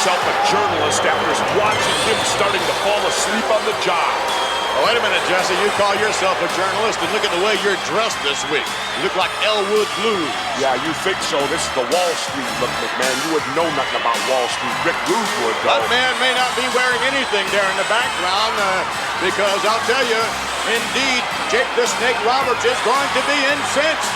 himself a journalist after watching him starting to fall asleep on the job. Oh, wait a minute, Jesse. You call yourself a journalist, and look at the way you're dressed this week. You look like Elwood Blues. Yeah, you think so. This is the Wall Street look, McMahon. You wouldn't know nothing about Wall Street. Rick Rude would, though. That man may not be wearing anything there in the background, because I'll tell you, indeed, Jake the Snake Roberts is going to be incensed.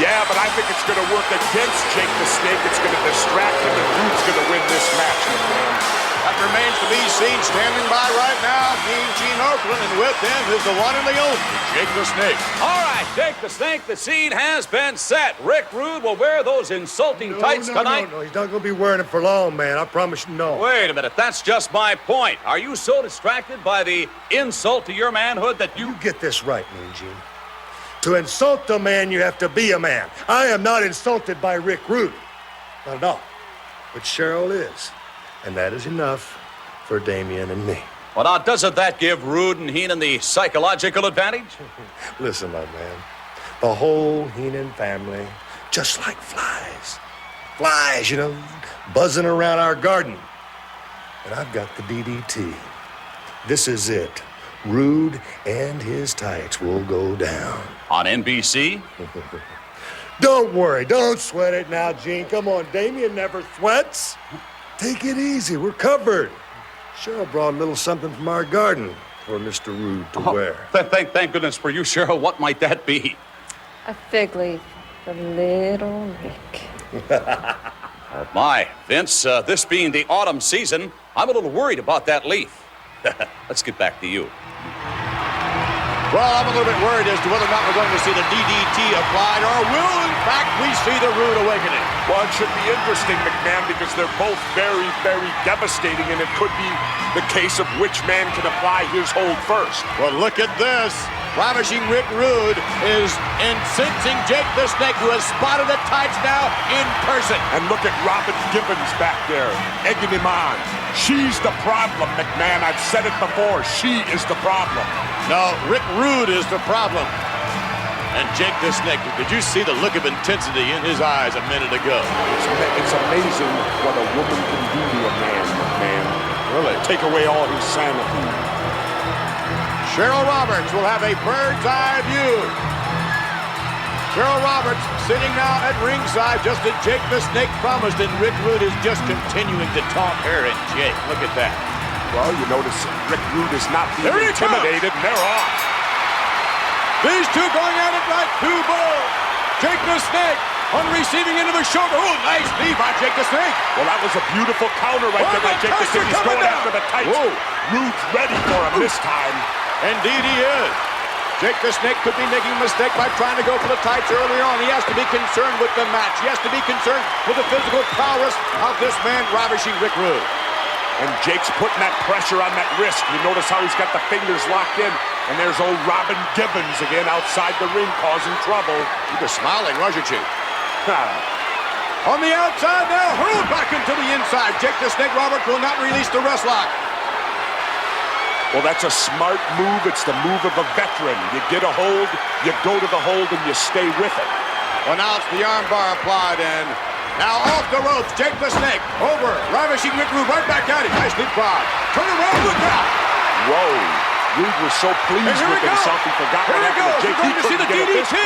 Yeah, but I think it's going to work against Jake the Snake. It's going to distract him, and Rude's going to win this match, McMahon. That remains to be seen. Standing by right now, Mean Gene Oakland, and with him is the one and the only Jake the Snake. All right, Jake the Snake, the scene has been set. Rick Rude will wear those insulting tights tonight. No, he's not going to be wearing it for long, man. I promise you, no. Wait a minute, that's just my point. Are you so distracted by the insult to your manhood that you... You get this right, Mean Gene. To insult a man, you have to be a man. I am not insulted by Rick Rude. Not at all. But Cheryl is. And that is enough for Damien and me. Well, now, doesn't that give Rude and Heenan the psychological advantage? Listen, my man. The whole Heenan family, just like flies. Flies, you know, buzzing around our garden. And I've got the DDT. This is it. Rude and his tights will go down. On NBC? Don't worry. Don't sweat it now, Gene. Come on. Damien never sweats. Take it easy. We're covered. Cheryl brought a little something from our garden for Mr. Rude to wear. Thank goodness for you, Cheryl. What might that be? A fig leaf for little Rick. Oh, my. Vince, this being the autumn season, I'm a little worried about that leaf. Let's get back to you. Well, I'm a little bit worried as to whether or not we're going to see the DDT applied, or will, in fact, we see the Rude awakening. Well, it should be interesting, McMahon, because they're both very, very devastating, and it could be the case of which man can apply his hold first. Well, look at this. Ravishing Rick Rude is incensing Jake the Snake, who has spotted the tights now in person. And look at Robin Gibbons back there, egging him on. She's the problem, McMahon. I've said it before. She is the problem. No, Rick Rude is the problem. And Jake the Snake, did you see the look of intensity in his eyes a minute ago? It's amazing what a woman can do to a man, McMahon. Really? Take away all his sanity. Cheryl Roberts will have a bird's eye view. Cheryl Roberts sitting now at ringside, just as Jake the Snake promised, and Rick Rude is just continuing to taunt her and Jake. Look at that. Well, you notice Rick Rude is not being intimidated, and they're off. These two going at it like two bulls. Jake the Snake on the receiving end of the shoulder. Oh, nice knee by Jake the Snake. Well, that was a beautiful counter right there by Jake the Snake. He's going after the tights. Whoa. Rude's ready for him this time. Indeed he is. Jake the Snake could be making a mistake by trying to go for the tights earlier on. He has to be concerned with the match. He has to be concerned with the physical prowess of this man, Ravishing Rick Rude. And Jake's putting that pressure on that wrist. You notice how he's got the fingers locked in. And there's old Robin Gibbons again outside the ring causing trouble. You were smiling, wasn't you? On the outside now, hurled back into the inside. Jake the Snake Roberts will not release the wrist lock. Well, that's a smart move. It's the move of a veteran. You get a hold, you go to the hold, and you stay with it. Well, now it's the arm bar applied, and now off the ropes. Jake the Snake over. Ravishing Rick Rude right back at him. Nice leapfrog. Turn around, look out. Whoa. Rude was so pleased with himself, he forgot what happened to Jake. Going to see the DDT.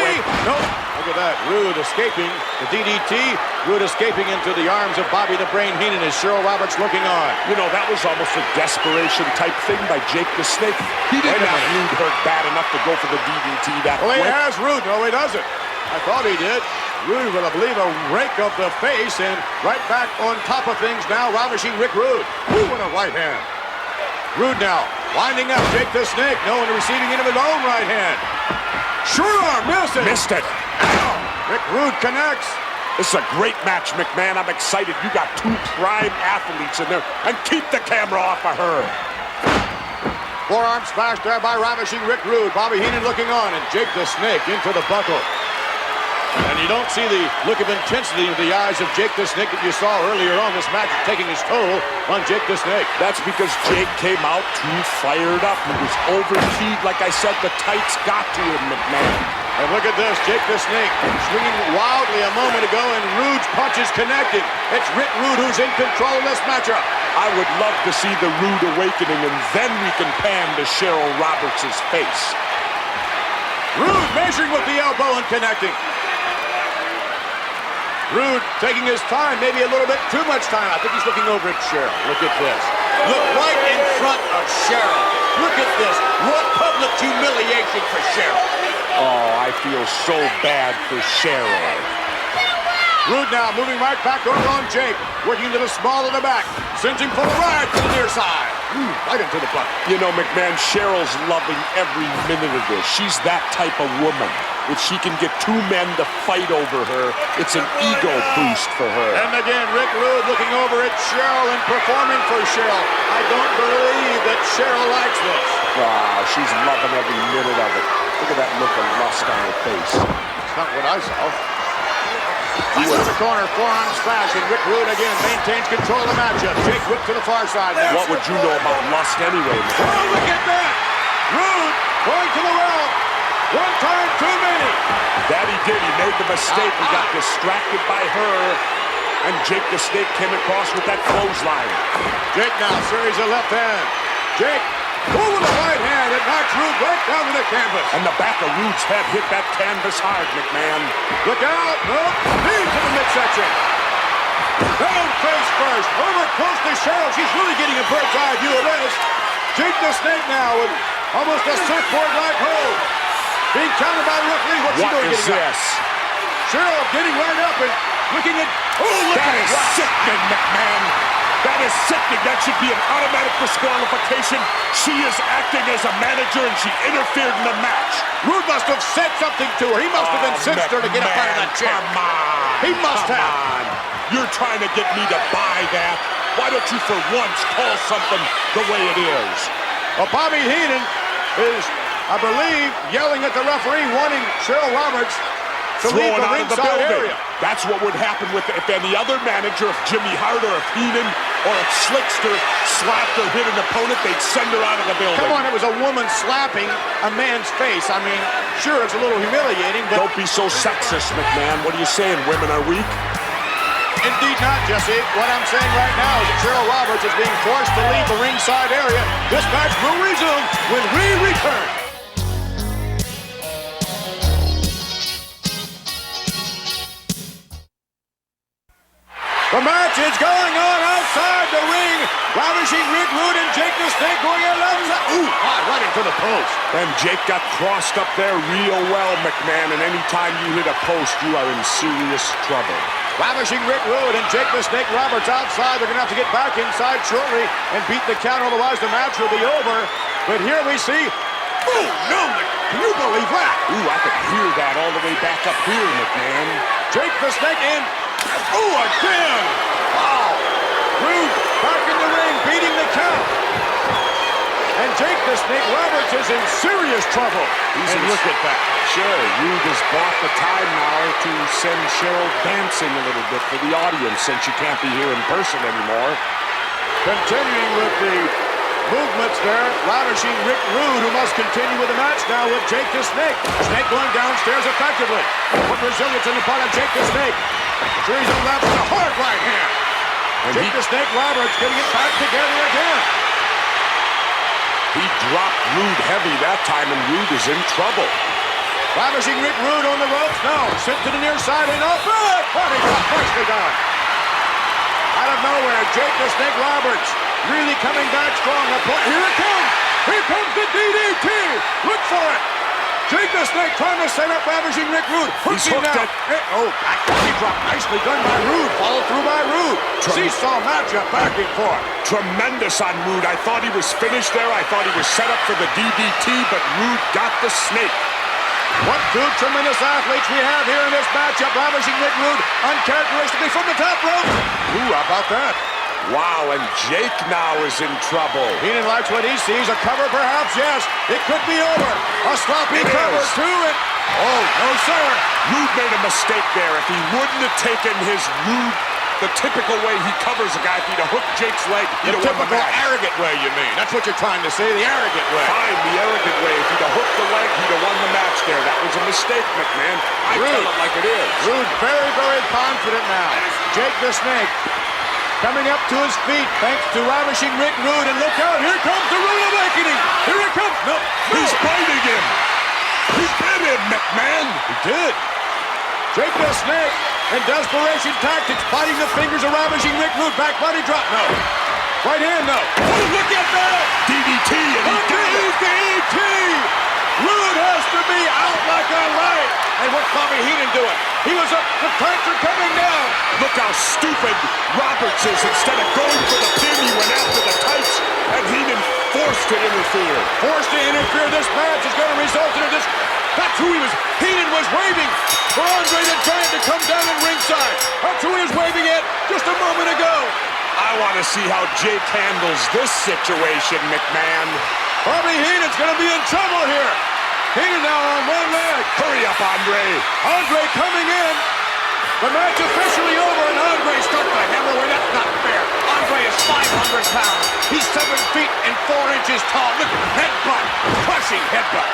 No. Look at that. Rude escaping the DDT. Rude escaping into the arms of Bobby the Brain Heenan as Cheryl Roberts looking on. You know, that was almost a desperation type thing by Jake the Snake. He did not need her bad enough to go for the DDT that quick. Well, he has Rude. No, he doesn't. I thought he did. Rude will, I believe, a rake of the face, and right back on top of things now, Ravishing Rick Rude. Ooh, what a right hand. Rude now, winding up Jake the Snake. No one receiving into his own right hand. Sure arm, misses. Missed it. Ow. Rick Rude connects. This is a great match, McMahon. I'm excited. You got two prime athletes in there, and keep the camera off of her. Forearm smash there by Ravishing Rick Rude. Bobby Heenan looking on, and Jake the Snake into the buckle. And you don't see the look of intensity in the eyes of Jake the Snake that you saw earlier on. This match taking his toll on Jake the Snake. That's because Jake came out too fired up. He was overheated. Like I said, the tights got to him, McMahon. And look at this, Jake the Snake swinging wildly a moment ago, and Rude's punches connected. It's Rick Rude who's in control of this matchup. I would love to see the Rude awakening, and then we can pan to Cheryl Roberts' face. Rude measuring with the elbow and connecting. Rude taking his time, maybe a little bit too much time. I think he's looking over at Cheryl. Look at this. Look right in front of Cheryl. Look at this. What public humiliation for Cheryl. Oh, I feel so bad for Cheryl. Rude now moving right back over on Jake. Working to the small of the back. Cinching for the ride to the near side. Right into the butt. You know, McMahon, Cheryl's loving every minute of this. She's that type of woman. If she can get two men to fight over her, it's an ego boost for her. And again, Rick Rude looking over at Cheryl and performing for Cheryl. I don't believe that Cheryl likes this. Wow, she's loving every minute of it. Look at that look of lust on her face. It's not what I saw. He's in the corner, forearm splash, and Rick Rude again maintains control of the matchup. Jake whipped to the far side now. What would you know about lust anyway? Oh, look at that! Rude going to the well. One time too many. That he did. He made the mistake. He got distracted by her, and Jake the Snake came across with that clothesline. Jake now, series of left hand. Jake, pull with the right hand. It knocks Rude right down to the canvas. And the back of Rude's head hit that canvas hard, McMahon. Look out. Nope. Knee to the midsection. Down face first. Over close to Cheryl. She's really getting a bird's eye view of this. Jake the Snake now with almost a surfboard-like hold. Being counted by the referee. What's he doing? What is this? Cheryl getting right up and looking at... Oh, look That at is it. sickening, McMahon. That is sickening. That should be an automatic disqualification. She is acting as a manager, and she interfered in the match. Rude must have said something to her. He must have incensed her to get up out of that chair. Come on. He must Come have. on. You're trying to get me to buy that. Why don't you for once call something the way it is? Well, Bobby Heenan is, I believe, yelling at the referee, wanting Cheryl Roberts to leave Thrown the out of the ringside building. area. That's what would happen with if any other manager, if Jimmy Hart or if Heenan or if Slickster slapped or hit an opponent, they'd send her out of the building. Come on, it was a woman slapping a man's face. I mean, sure, it's a little humiliating, but... Don't be so sexist, McMahon. What are you saying? Women are weak? Indeed not, Jesse. What I'm saying right now is that Cheryl Roberts is being forced to leave the ringside area. This match will resume when we return. The match is going on outside the ring. Ravishing Rick Rude and Jake the Snake going at it. Ooh, right into the post. And Jake got crossed up there real well, McMahon. And anytime you hit a post, you are in serious trouble. Ravishing Rick Rude and Jake the Snake Roberts outside. They're going to have to get back inside shortly and beat the count, otherwise the match will be over. But here we see... Oh, no! Can you believe that? Ooh, I could hear that all the way back up here, McMahon. Jake the Snake in. Oh, again! Wow! Rude back in the ring, beating the count. And Jake the Snake Roberts is in serious trouble. Look at that. Sure, Rude has bought the time now to send Cheryl dancing a little bit for the audience since she can't be here in person anymore. Continuing with the movements there, Ravishing Rick Rude, who must continue with the match now with Jake the Snake. Snake going downstairs effectively. Put resilience in the part of Jake the Snake. Series of left and a hard right hand. And Jake the Snake Roberts getting it back together again. He dropped Rude heavy that time, and Rude is in trouble. Ravishing Rick Rude on the ropes now. Sent to the near side and up. Body drop, nicely done. Out of nowhere, Jake the Snake Roberts really coming back strong. Here it comes. Here comes the DDT. Look for it. Jake the Snake trying to set up Ravishing Rick Rude. He's hooked now. Oh, back body drop. Nicely done by Rude. Followed through by Rude. Seesaw matchup back and forth. Tremendous on Rude. I thought he was finished there. I thought he was set up for the DDT, but Rude got the snake. What two tremendous athletes we have here in this matchup. Ravishing Rick Rude, uncharacteristically from the top rope. Ooh, how about that? Wow, and Jake now is in trouble. Heenan likes what he sees. A cover, perhaps, yes. It could be over. A sloppy cover, too. Oh, no, sir. Rude made a mistake there. If he wouldn't have taken his Rude The typical way he covers a guy, if he'd have hooked Jake's leg, he'd The have won the typical match. arrogant way, you mean. That's what you're trying to say, the arrogant way. Fine, the arrogant way. If he'd have hooked the leg, he'd have won the match there. That was a mistake, McMahon. I tell it like it is. Rude very, very confident now. Jake the Snake coming up to his feet thanks to Ravishing Rick Rude. And look out, here comes the Rude Awakening. Here it comes. No. He's biting him. He bit him, McMahon. He did. Jake the Snake in desperation tactics, biting the fingers of Ravishing Rick Rude. Back body drop. No. Right hand, no. Oh, look at that. DDT, and he got it. DDT. Rude has to be out like a light. And what's Bobby Heenan doing? He was up. The tights are coming down. Look how stupid Roberts is. Instead of going for the pin, he went after the tights, and Heenan forced to interfere. Forced to interfere. This match is going to result in a That's who he was. Heenan was waving for Andre the Giant to come down in ringside. That's who he was waving at just a moment ago. I want to see how Jake handles this situation, McMahon. Bobby Heenan's going to be in trouble here. Heenan now on one leg. Hurry up, Andre. Andre coming in. The match officially over, and Andre starts to hammer away. That's not fair. Andre is 500 pounds. He's 7 feet and 4 inches tall. Look, headbutt. Crushing headbutt.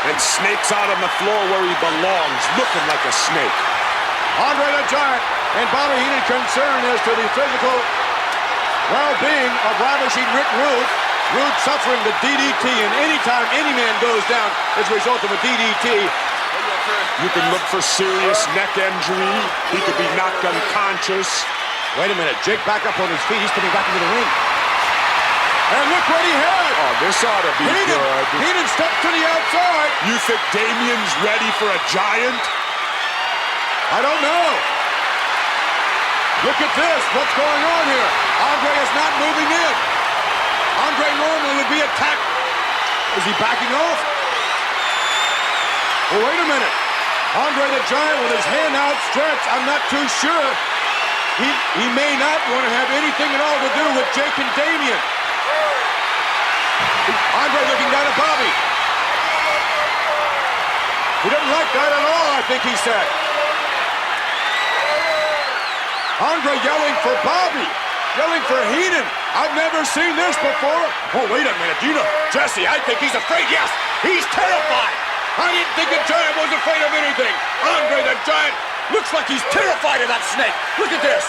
And Snake's out on the floor where he belongs, looking like a snake. Andre the Giant and Bobby Heenan concerned as to the physical well-being of Ravishing Rick Rude. Rude suffering the DDT, and anytime any man goes down as a result of a DDT, you can look for serious neck injury. He could be knocked unconscious. Wait a minute, Jake back up on his feet. He's coming back into the ring. And look what he had. Oh, this ought to be good. Heenan stepped to the outside. You think Damien's ready for a giant? I don't know. Look at this. What's going on here? Andre is not moving in. Andre normally would be attacked. Is he backing off? Well, wait a minute. Andre the Giant with his hand outstretched. I'm not too sure. He may not want to have anything at all to do with Jake and Damien. Andre looking down at Bobby. He doesn't like that at all, I think he said. Andre yelling for Bobby. Yelling for Heenan. I've never seen this before. Oh, wait a minute. Do you know? Jesse, I think he's afraid. Yes, he's terrified. I didn't think the Giant was afraid of anything. Andre the Giant looks like he's terrified of that snake. Look at this.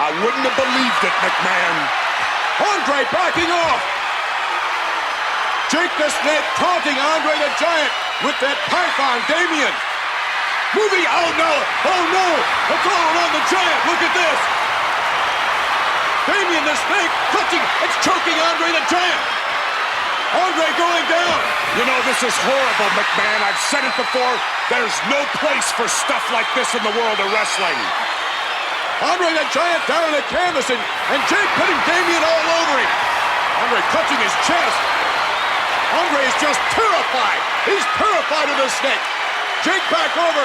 I wouldn't have believed it, McMahon. Andre backing off. Jake the Snake taunting Andre the Giant with that python, Damien. Moving, oh no, it's all around the Giant, look at this. Damien the Snake clutching, it's choking Andre the Giant. Andre going down. You know, this is horrible, McMahon. I've said it before. There's no place for stuff like this in the world of wrestling. Andre the Giant down on the canvas, and Jake putting Damien all over him. Andre clutching his chest. Andre is just terrified. He's terrified of the Snake. Jake back over,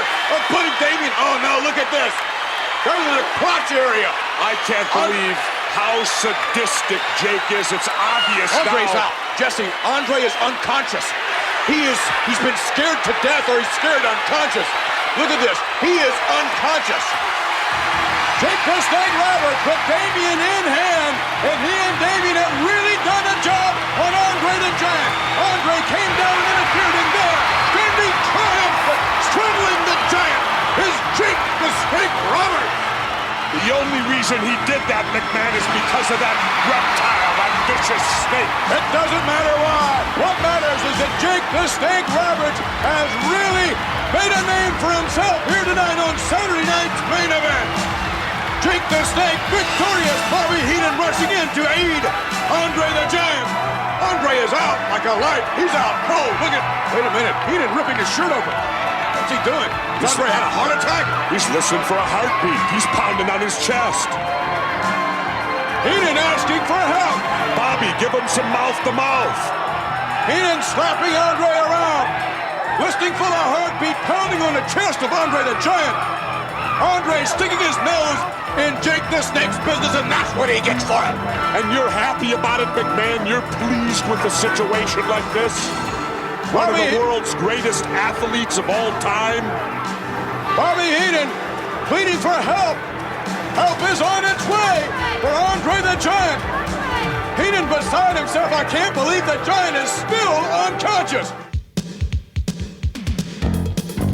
putting Damien. Oh no, look at this. Down to the crotch area. I can't believe how sadistic Jake is. It's obvious Andre's now. out. Jesse, Andre is unconscious. He's been scared to death, or he's scared unconscious. Look at this. He is unconscious. Jake the Snake Roberts put Damien in hand, and he and Damien have really done a job on Andre the Giant. Andre came down and interfered in there. Standing triumphant, struggling the Giant is Jake the Snake Roberts. The only reason he did that, McMahon, is because of that reptile, that vicious snake. It doesn't matter why. What matters is that Jake the Snake Roberts has really made a name for himself here tonight on Saturday night's main event. Jake the Snake victorious. Bobby Heenan rushing in to aid Andre the Giant. Andre is out like a light. He's out cold. Look at, wait a minute. Heenan ripping his shirt open. What's he doing? Andre had a heart attack? He's listening for a heartbeat. He's pounding on his chest. Heenan asking for help. Bobby, give him some mouth-to-mouth. Heenan slapping Andre around. Listening for the heartbeat pounding on the chest of Andre the Giant. Andre sticking his nose in Jake the Snake's business, and that's what he gets for it. And you're happy about it, McMahon? You're pleased with a situation like this? One of the world's greatest athletes of all time? Bobby Heenan pleading for help. Help is on its way for Andre the Giant. Heenan beside himself. I can't believe the Giant is still unconscious.